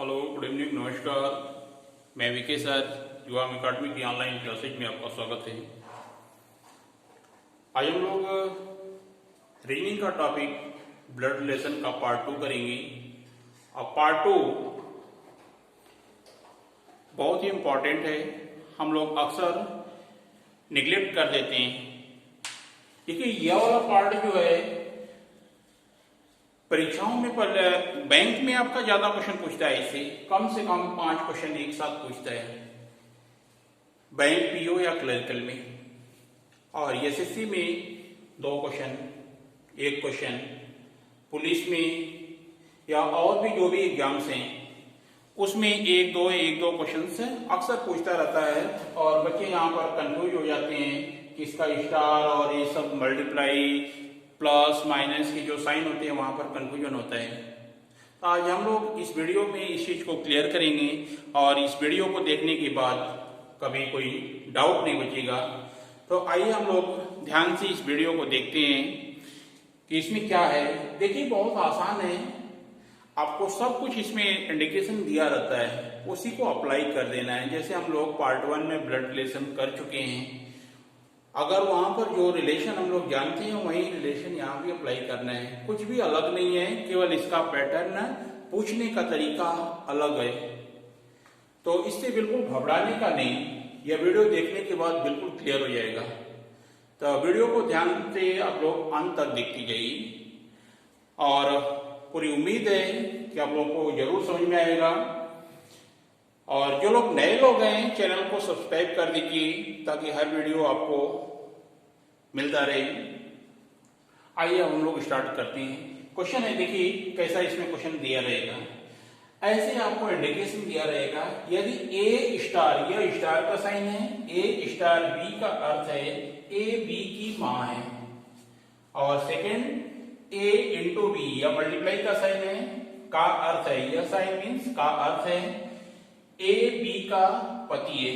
Hello, good evening, नमस्कार। मैं विके sir, युवा अकाडमी की ऑनलाइन क्लासेज में आपका स्वागत है। आज हम लोग रीजनिंग का टॉपिक ब्लड रिलेशन का पार्ट 2 करेंगे। और पार्ट 2 बहुत ही इम्पोर्टेंट है, हम लोग अक्सर निगलेक्ट कर देते हैं। देखिए, यह वाला पार्ट जो है परीक्षाओं में बैंक में आपका ज्यादा क्वेश्चन पूछता है। इससे कम से कम 5 क्वेश्चन एक साथ पूछता है बैंक, पीओ या क्लरिकल में। और एसएससी में 2 क्वेश्चन, 1 क्वेश्चन, पुलिस में या और भी जो भी एग्जाम्स हैं उसमें 1-2 क्वेश्चन अक्सर पूछता रहता है। और बच्चे यहाँ पर कंफ्यूज हो जाते हैं कि इसका स्टार और ये सब मल्टीप्लाई प्लस माइनस के जो साइन होते हैं वहां पर कंफ्यूजन होता है। तो आज हम लोग इस वीडियो में इस चीज को क्लियर करेंगे और इस वीडियो को देखने के बाद कभी कोई डाउट नहीं बचेगा। तो आइए हम लोग ध्यान से इस वीडियो को देखते हैं कि इसमें क्या है। देखिए, बहुत आसान है, आपको सब कुछ इसमें इंडिकेशन दिया रहता है, उसी को अप्लाई कर देना है। जैसे हम लोग पार्ट 1 में ब्लड रिलेशन कर चुके हैं, अगर वहां पर जो रिलेशन हम लोग जानते हैं वही रिलेशन यहाँ भी अप्लाई करना है। कुछ भी अलग नहीं है, केवल इसका पैटर्न, पूछने का तरीका अलग है। तो इससे बिल्कुल घबराने का नहीं, यह वीडियो देखने के बाद बिल्कुल क्लियर हो जाएगा। तो वीडियो को ध्यान से आप लोग अंत तक देखती जाइए और पूरी उम्मीद है कि आप लोगों को जरूर समझ में आएगा। और जो लोग नए लोग हैं चैनल को सब्सक्राइब कर दीजिए ताकि हर वीडियो आपको मिलता रहे। आइए हम लोग स्टार्ट करते हैं। क्वेश्चन है, देखिए कैसा इसमें क्वेश्चन दिया रहेगा। ऐसे आपको इंडिकेशन दिया रहेगा, यदि ए स्टार, यह स्टार का साइन है, ए स्टार बी का अर्थ है ए बी की मां है। और सेकेंड ए इंटू बी, या मल्टीप्लाई का साइन है, का अर्थ है, यह साइन मीन्स का अर्थ है ए बी का पति है।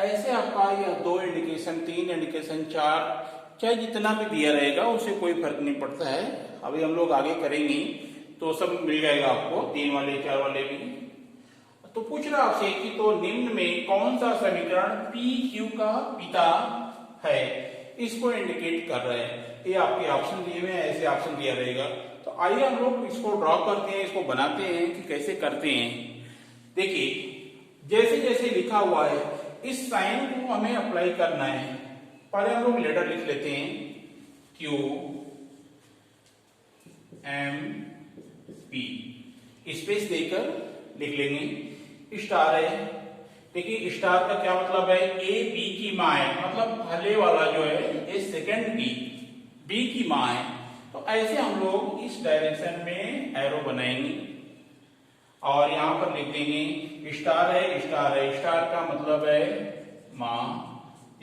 ऐसे आपका यह 2 इंडिकेशन, 3 इंडिकेशन, 4, चाहे जितना भी दिया रहेगा उससे कोई फर्क नहीं पड़ता है। अभी हम लोग आगे करेंगे तो सब मिल जाएगा आपको, 3 वाले 4 वाले भी। तो पूछ रहा आपसे कि तो निम्न में कौन सा समीकरण पी क्यू का पिता है, इसको इंडिकेट कर रहा है। ये आपके ऑप्शन दिए हुए हैं, ऐसे ऑप्शन दिया रहेगा। तो आइए हम लोग इसको ड्रॉ करते हैं, इसको बनाते हैं कि कैसे करते हैं। देखिए, जैसे जैसे लिखा हुआ है इस साइन को हमें अप्लाई करना है। पहले हम लोग लेटर लिख लेते हैं, क्यू एम पी, स्पेस देकर लिख लेंगे। स्टार है, देखिए स्टार का क्या मतलब है, ए बी की मां है, मतलब पहले वाला जो है ये सेकेंड बी की मां है। तो ऐसे हम लोग इस डायरेक्शन में एरो बनाएंगे और यहां पर लिख देंगे स्टार है, स्टार है, स्टार का मतलब है मां,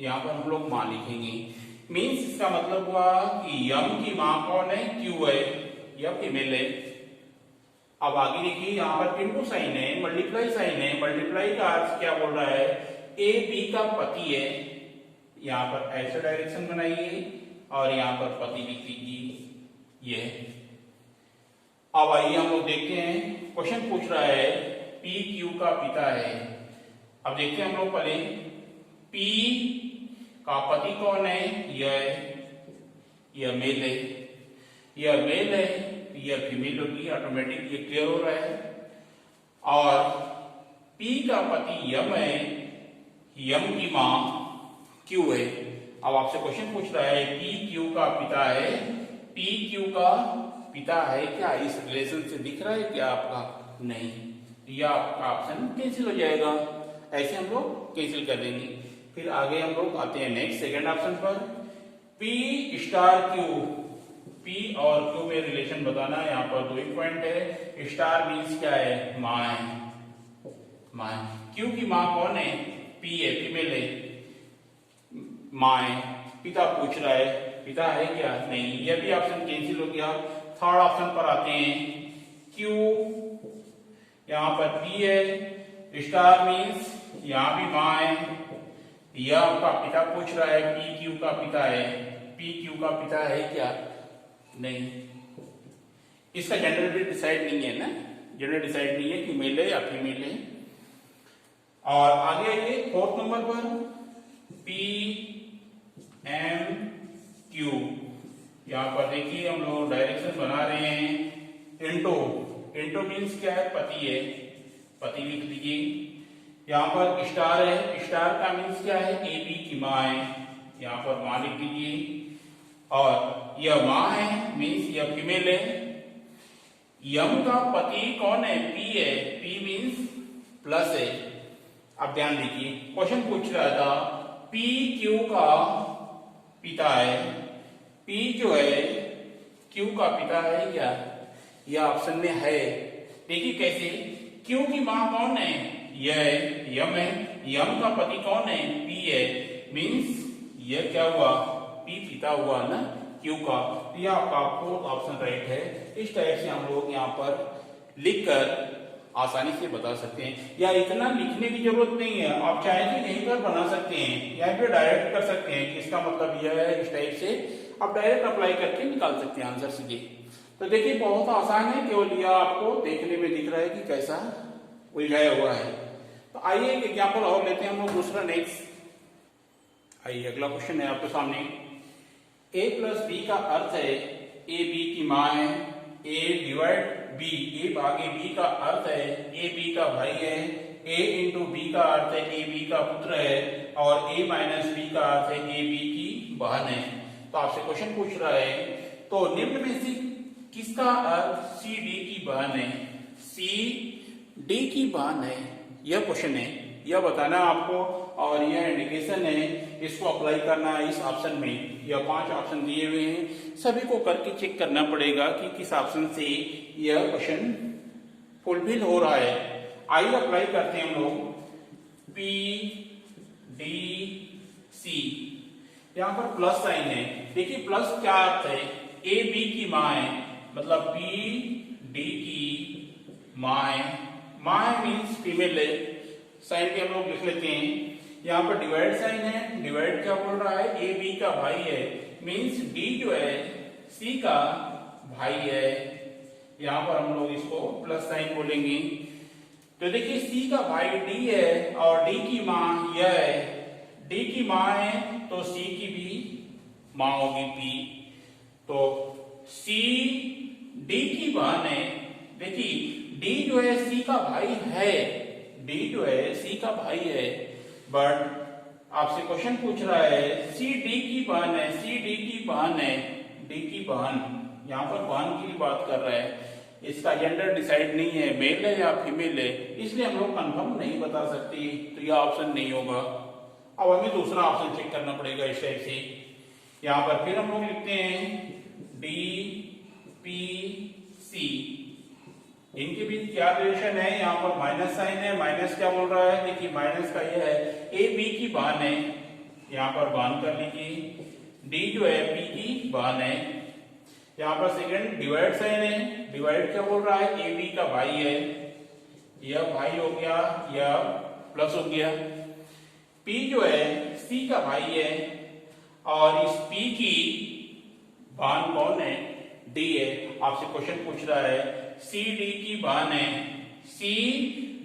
यहां पर हम लोग मां लिखेंगे। मीन्स इसका मतलब हुआ कि यम की मां कौन है, क्यू है, यह फीमेल है। अब आगे देखिए, यहां पर इंटू साइन है, मल्टीप्लाई साइन है। मल्टीप्लाई का अर्थ क्या बोल रहा है, ए बी का पति है। यहां पर ऐसा डायरेक्शन बनाइए और यहां पर पति लिख दीजिए, यह। अब आइए हम लोग देखते हैं, क्वेश्चन पूछ रहा है पी क्यू का पिता है। अब देखते हैं हम लोग पहले, पी का पति कौन है, यह मेल है, यह मेल है, यह फीमेल होगी, ऑटोमेटिक ये क्लियर हो रहा है। और पी का पति यम है, यम की मां क्यू है। अब आपसे क्वेश्चन पूछ रहा है पी क्यू का पिता है, पी क्यू का पिता है क्या, इस रिलेशन से दिख रहा है क्या आपका, नहीं, यह आपका ऑप्शन कैंसिल हो जाएगा। ऐसे हम लोग कैंसिल कर देंगे। फिर आगे हम लोग आते हैं नेक्स्ट सेकंड ऑप्शन पर, पी स्टार क्यू, पी और क्यू में रिलेशन बताना है। यहाँ पर 2 ही पॉइंट है। स्टार मीन्स क्या है, मां है, मां है। क्यू की मां कौन है, पी है, फीमेल है, मां है। पिता पूछ रहा है, पिता है क्या, नहीं, यह भी ऑप्शन कैंसिल हो गया। थर्ड ऑप्शन पर आते हैं, क्यू, यहां पर पी है, स्टार मीन्स यहां भी मां है, यह आपका पिता पूछ रहा है पी क्यू का पिता है, पी क्यू का पिता है क्या, नहीं, इसका जेंडर भी डिसाइड नहीं है ना, जेंडर डिसाइड नहीं है कि मेल है या फीमेल है। और आगे आइए फोर्थ नंबर पर पी एम क्यू। यहां पर देखिए हम लोग डायरेक्शन बना रहे हैं। इंटो, इंटो मीन्स क्या है, पति है, पति लिख लीजिए। यहाँ पर स्टार है, स्टार का मीन्स क्या है, ए बी की माँ है, यहाँ पर माँ लिख लीजिए। और यह माँ है मीन्स यह फीमेल है। यम का पति कौन है, पी है, पी मीन्स प्लस है। अब ध्यान दीजिए क्वेश्चन पूछ रहा था पी क्यू का पिता है, पी जो है क्यू का पिता है क्या, यह ऑप्शन में है। देखिए कैसे, क्यू की माँ कौन है, यह है, यम है, यम का पति कौन है, पी है, मीन्स यह क्या हुआ, पी पिता हुआ ना क्यू का। यह आपका फोर्थ ऑप्शन राइट है। इस टाइप से हम लोग यहाँ पर लिखकर आसानी से बता सकते हैं, या इतना लिखने की जरूरत नहीं है, आप चाहे तो यहीं पर बना सकते हैं, यहाँ पे डायरेक्ट कर सकते हैं कि इसका मतलब यह है। इस टाइप से आप डायरेक्ट अप्लाई करके निकाल सकते हैं आंसर सीधे। तो देखिए बहुत आसान है, केवल यह आपको देखने में दिख रहा है कि कैसा उलझाया हुआ है। तो आइए एक एग्जाम्पल और लेते हैं हम लोग दूसरा नेक्स्ट। आइए अगला क्वेश्चन है आपके सामने। ए प्लस बी का अर्थ है ए बी की माँ है, ए डिवाइड बी, ए भागे बी का अर्थ है ए बी का भाई है, ए इंटू बी का अर्थ है ए बी का पुत्र है, और ए माइनस बी का अर्थ है ए बी की बहन है। तो आपसे क्वेश्चन पूछ रहा है, तो निम्न में से किसका अर्थ सी डी की बहन है, सी डी की बहन है, यह क्वेश्चन है, यह बताना आपको। और यह इंडिकेशन है, इसको अप्लाई करना है इस ऑप्शन में। यह 5 ऑप्शन दिए हुए हैं, सभी को करके चेक करना पड़ेगा कि किस ऑप्शन से यह क्वेश्चन फुलफिल हो रहा है। आइए अप्लाई करते हैं हम लोग। पी डी सी, यहाँ पर प्लस साइन है। देखिए प्लस क्या अर्थ है, ए बी की माँ है, मतलब पी डी की माँ है, माँ है मीन्स फीमेल है। साइन के हम लोग लिख लेते हैं। यहाँ पर डिवाइड साइन है, डिवाइड क्या बोल रहा है, ए बी का भाई है, मीन्स डी जो है सी का भाई है। यहाँ पर हम लोग इसको प्लस साइन बोलेंगे। तो देखिए सी का भाई डी है और डी की माँ यह है, डी की माँ है तो सी की भी माँ होगी पी। तो सी डी की बहन है। देखिए डी जो है सी का भाई है, डी जो है सी का भाई है, बट आपसे क्वेश्चन पूछ रहा है सी डी की बहन है, सी डी की बहन है, डी की बहन, यहाँ पर बहन की बात कर रहा है। इसका जेंडर डिसाइड नहीं है, मेल है या फीमेल है, इसलिए हम लोग कंफर्म नहीं बता सकते, तो यह ऑप्शन नहीं होगा। अब हमें दूसरा ऑप्शन चेक करना पड़ेगा इस टाइप से। यहाँ पर फिर हम लोग लिखते हैं डी पी सी, इनके बीच क्या रिलेशन है, यहाँ पर माइनस साइन है, माइनस क्या बोल रहा है, देखिए माइनस का यह है ए बी की बहन है, यहाँ पर बहन कर लीजिए, डी जो है पी की बहन है। यहाँ पर सेकंड डिवाइड साइन है, डिवाइड क्या बोल रहा है, ए बी का भाई है, यह भाई हो गया, यह प्लस हो गया। पी जो है सी का भाई है, और इस पी की बहन कौन है, डी है। आपसे क्वेश्चन पूछ रहा है सी डी की बहन है, सी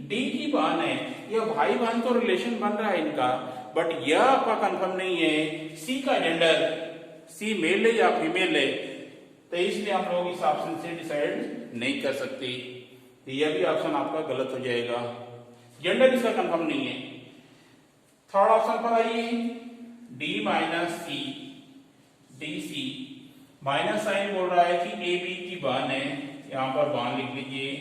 डी की बहन है, यह भाई बहन तो रिलेशन बन रहा है इनका, बट यह आपका कंफर्म नहीं है सी का जेंडर, सी मेल है या फीमेल है, तो इसलिए हम लोग इस ऑप्शन से डिसाइड नहीं कर सकते। यह भी ऑप्शन आपका गलत हो जाएगा, जेंडर इसका कंफर्म नहीं है। थर्ड ऑप्शन पर आइए, डी माइनस सी, डी सी, माइनस साइन बोल रहा है कि ए बी की बहन है, यहाँ पर बहन लिख लीजिए,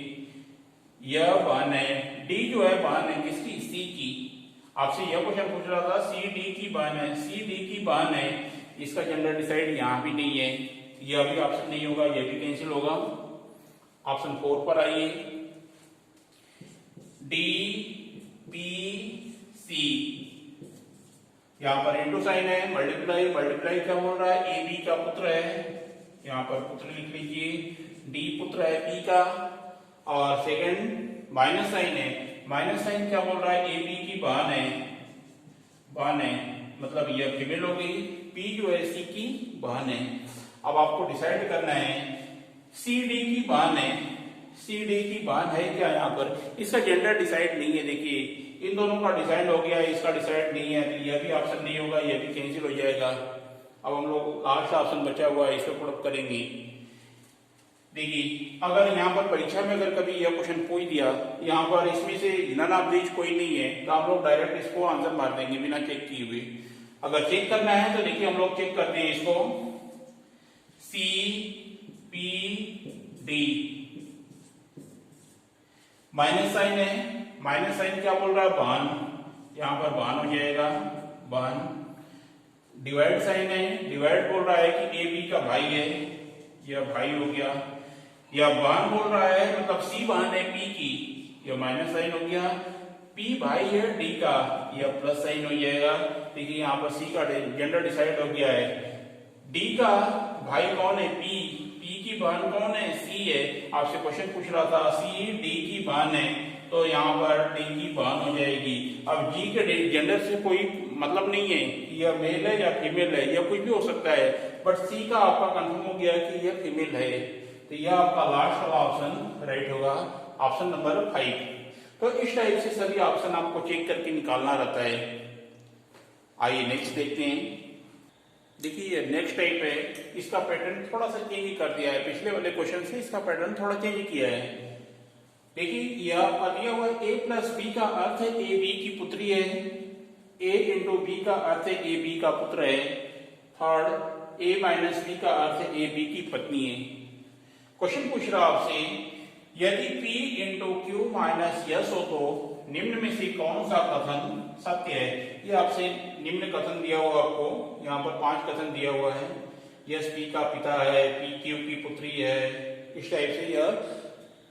यह बहन है, डी जो है बहन है किसकी, सी की। आपसे यह क्वेश्चन पूछ रहा था सी डी की बहन है, सी डी की बहन है, इसका जेंडर डिसाइड यहाँ भी नहीं है, यह भी ऑप्शन नहीं होगा, यह भी कैंसिल होगा। ऑप्शन 4 पर आइए, डी पी सी, यहाँ पर इंटू साइन है, मल्टीप्लाई, मल्टीप्लाई क्या बोल रहा है, ए बी का पुत्र है, यहाँ पर पुत्र लिख लीजिए, डी पुत्र है पी का, और सेकंड माइनस साइन है, माइनस साइन क्या बोल रहा है, ए बी की बहन है, बहन है मतलब यह फीमेल हो गई, पी जो है सी की बहन है। अब आपको डिसाइड करना है सी डी की बहन है, सी डी की बहन है क्या यहाँ पर? इसका जेंडर डिसाइड नहीं है। देखिए इन दोनों का डिसाइड हो गया, इसका डिसाइड नहीं है, तो यह भी ऑप्शन नहीं होगा, यह भी कैंसिल हो जाएगा। अब हम लोग लास्ट ऑप्शन बचा हुआ है, इसको पुट अप करेंगे। देखिए अगर यहाँ पर परीक्षा में अगर कभी यह क्वेश्चन पूछ दिया, यहाँ पर इसमें से नन ऑफ दीज कोई नहीं है, तो हम लोग डायरेक्ट इसको आंसर मार देंगे बिना चेक किए हुए। अगर चेक करना है तो देखिए हम लोग चेक करते हैं इसको, C P D, minus sign है, माइनस साइन क्या बोल रहा है? बहन, यहां पर बहन हो जाएगा, बहन। डिवाइड साइन है, डिवाइड बोल रहा है कि ए बी का भाई है, यह भाई हो गया। या बहन बोल रहा है मतलब सी बहन है पी की, यह माइनस साइन हो गया। पी भाई है डी का, यह प्लस साइन हो जाएगा। देखिए यहाँ पर सी का जेंडर डिसाइड हो गया है। डी का भाई कौन है? पी। पी की बहन कौन है? सी है। आपसे क्वेश्चन पूछ रहा था सी डी की बहन है, तो यहाँ पर डी की बहन हो जाएगी। अब जी के जेंडर से कोई मतलब नहीं है, यह मेल है या फीमेल है, यह कुछ भी हो सकता है, बट सी का आपका कंफर्म हो गया कि यह फीमेल है, तो यह आपका लास्ट वाला ऑप्शन राइट होगा, ऑप्शन नंबर 5। तो इस टाइप से सभी ऑप्शन आपको चेक करके निकालना रहता है। आइए नेक्स्ट देखते हैं। देखिए नेक्स्ट टाइप है, इसका पैटर्न थोड़ा सा चेंज कर दिया है, पिछले वाले क्वेश्चन से इसका पैटर्न थोड़ा चेंज किया है। देखिए यह दिया हुआ ए प्लस बी का अर्थ है ए बी की पुत्री है, ए इंटू बी का अर्थ है ए बी का पुत्र है। थर्ड ए माइनस बी का अर्थ है ए बी की पत्नी है। क्वेश्चन पूछ रहा आपसे, यदि P into Q minus yes हो तो निम्न में से कौन सा कथन सत्य है? ये आपसे निम्न कथन दिया हुआ, आपको यहाँ पर 5 कथन दिया हुआ है। यस P का पिता है, P क्यू की पुत्री है, इस टाइप से यह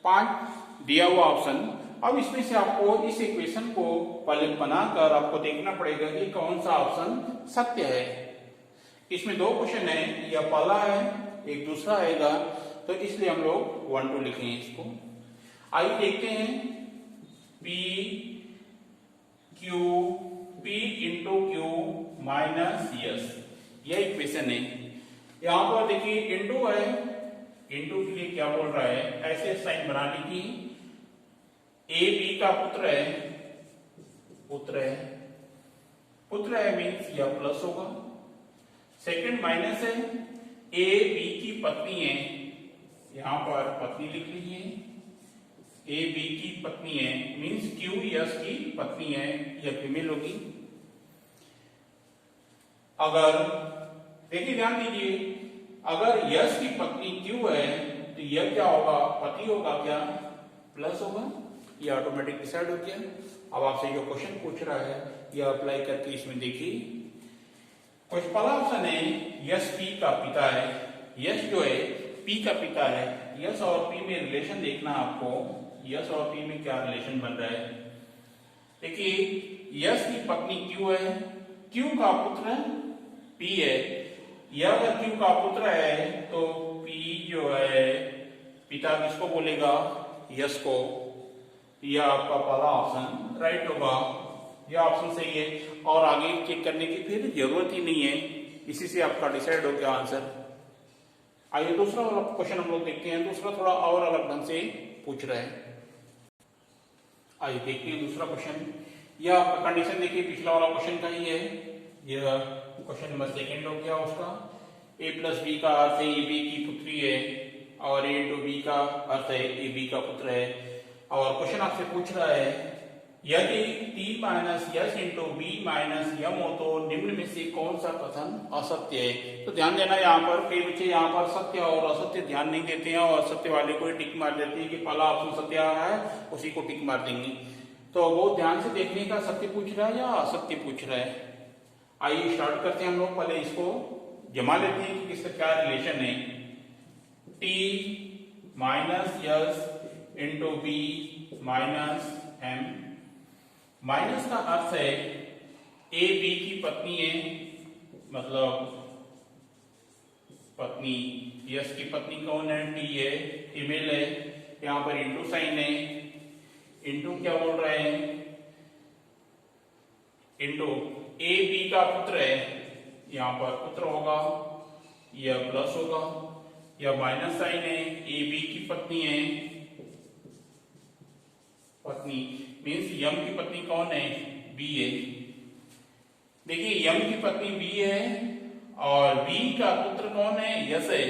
5 दिया हुआ ऑप्शन। अब इसमें से आपको इस इक्वेशन को पहले बनाकर आपको देखना पड़ेगा कि कौन सा ऑप्शन सत्य है। इसमें 2 क्वेश्चन है, यह पहला है, एक दूसरा आएगा, तो इसलिए हम लोग 1 2 लिखेंगे इसको। आइए देखते हैं, P Q, P into Q minus yes, यह इक्वेशन है। यहां पर देखिए इंटू है, इंटू के लिए क्या बोल रहा है? ऐसे साइन बनाने की, ए बी का पुत्र है, पुत्र है, पुत्र है मीन्स यह प्लस होगा। सेकंड माइनस है, ए बी की पत्नी है, यहां पर पत्नी लिख लीजिए, ए बी की पत्नी है मीन्स क्यू यस की पत्नी है, यह फीमेल होगी। अगर देखिए ध्यान दीजिए, अगर यस की पत्नी क्यू है तो यह क्या होगा? पति होगा, क्या प्लस होगा, यह ऑटोमेटिक डिसाइड हो गया। अब आपसे जो क्वेश्चन पूछ रहा है यह अप्लाई करके इसमें देखिए, कुछ पहला ऑप्शन है यस पी का पिता है, यस जो है पी का पिता है। यस और पी में रिलेशन देखना आपको, यस और पी में क्या रिलेशन बन रहा है। देखिए यस की पत्नी क्यू है, क्यू का पुत्र पी है, यह अगर क्यू का पुत्र है तो पी जो है पिता किसको बोलेगा? यस को। यह आपका पहला ऑप्शन राइट होगा, यह ऑप्शन सही है और आगे चेक करने की फिर जरूरत ही नहीं है, इसी से आपका डिसाइड हो गया आंसर। आइए दूसरा वाला क्वेश्चन हम लोग देखते हैं, दूसरा थोड़ा और अलग ढंग से पूछ रहा है। आइए देखते हैं दूसरा क्वेश्चन। यह आपका कंडीशन देखिए पिछला वाला क्वेश्चन का ही है, यह क्वेश्चन नंबर 2 हो गया उसका। ए प्लस बी का अर्थ है ए बी की पुत्री है और ए इंटू बी का अर्थ है ए बी का पुत्र है। और क्वेश्चन आपसे पूछ रहा है, यदि T minus S into B minus M हो तो निम्न में से कौन सा कथन असत्य है? तो ध्यान देना, यहाँ पर कई बच्चे यहाँ पर सत्य और असत्य ध्यान नहीं देते हैं और सत्य वाले को टिक मार देते हैं कि पहला ऑप्शन सत्य आ रहा है, उसी को टिक मार देंगे। तो वो ध्यान से देखने का, सत्य पूछ रहा है या असत्य पूछ रहा है। आइए स्टार्ट करते हैं हम लोग, पहले इसको जमा लेते हैं कि इसका क्या रिलेशन है। T minus S into B minus M, माइनस का अर्थ है ए बी की पत्नी है, मतलब पत्नी, यस की पत्नी कौन है? टी है, फीमेल है। यहां पर इंटू साइन है, इंटू क्या बोल रहे हैं? इंटू ए बी का पुत्र है, यहां पर पुत्र होगा, यह प्लस होगा। यह माइनस साइन है, ए बी की पत्नी है, पत्नी, मीन्स यम की पत्नी कौन है? बी है। देखिए यम की पत्नी बी है और बी का पुत्र कौन है? यश है,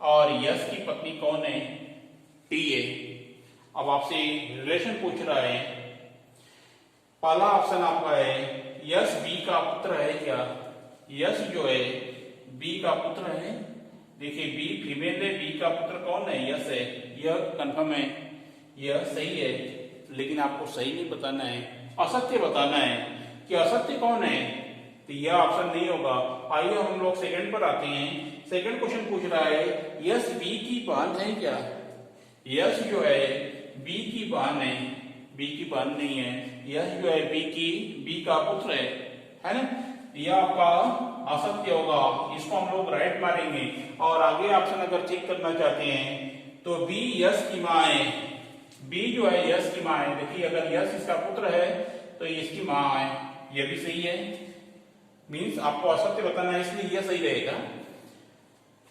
और यश की पत्नी कौन है? टी है। अब आपसे रिलेशन पूछ रहा है। पहला ऑप्शन आपका है यश बी का पुत्र है क्या? यश जो है बी का पुत्र है। देखिए बी फीमेल है, बी का पुत्र कौन है? यश है। यह कंफर्म है, यह सही है। लेकिन आपको सही नहीं बताना है, असत्य बताना है कि असत्य कौन है। तो यह ऑप्शन नहीं होगा। आइए हम लोग सेकंड पर आते हैं। सेकंड क्वेश्चन पूछ रहा है यश बी की बहन है क्या? यश जो है बी की बहन है, बी की बहन नहीं है। यश जो है बी का पुत्र है ना? यह आपका असत्य होगा, इसको हम लोग राइट मारेंगे। और आगे ऑप्शन अगर चेक करना चाहते हैं तो बी यश की माँ है। बी जो है यश की माँ है। देखिए अगर यश इसका पुत्र है तो ये इसकी माँ है, यह भी सही है। मीन्स आपको असत्य बताना है, इसलिए यह सही रहेगा।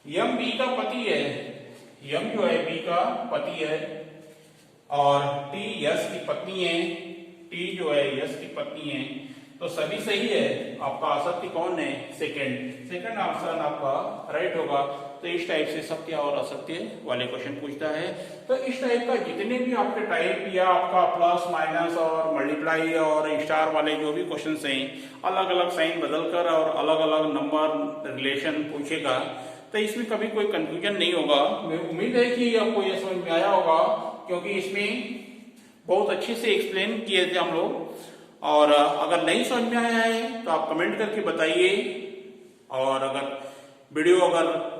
यम बी का पति है, यम जो है बी का पति है, और टी यश की पत्नी है। टी जो है यश की पत्नी है, तो सभी सही है। आपका असत्य कौन है? सेकंड ऑप्शन आपका राइट होगा। तो इस टाइप से सत्य और असत्य वाले क्वेश्चन पूछता है। तो इस टाइप का जितने भी आपके टाइप या आपका प्लस माइनस और मल्टीप्लाई और स्टार वाले जो भी क्वेश्चन हैं, अलग अलग साइन बदलकर और अलग अलग नंबर रिलेशन पूछेगा। तो इसमें कभी कोई कंफ्यूजन नहीं होगा। मुझे उम्मीद है कि आपको यह समझ में आया होगा, क्योंकि इसमें बहुत अच्छे से एक्सप्लेन किए थे हम लोग। और अगर नहीं समझ में आया है तो आप कमेंट करके बताइए। और अगर वीडियो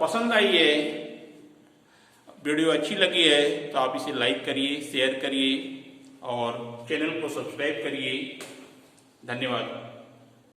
पसंद आई है, वीडियो अच्छी लगी है, तो आप इसे लाइक करिए, शेयर करिए और चैनल को सब्सक्राइब करिए। धन्यवाद।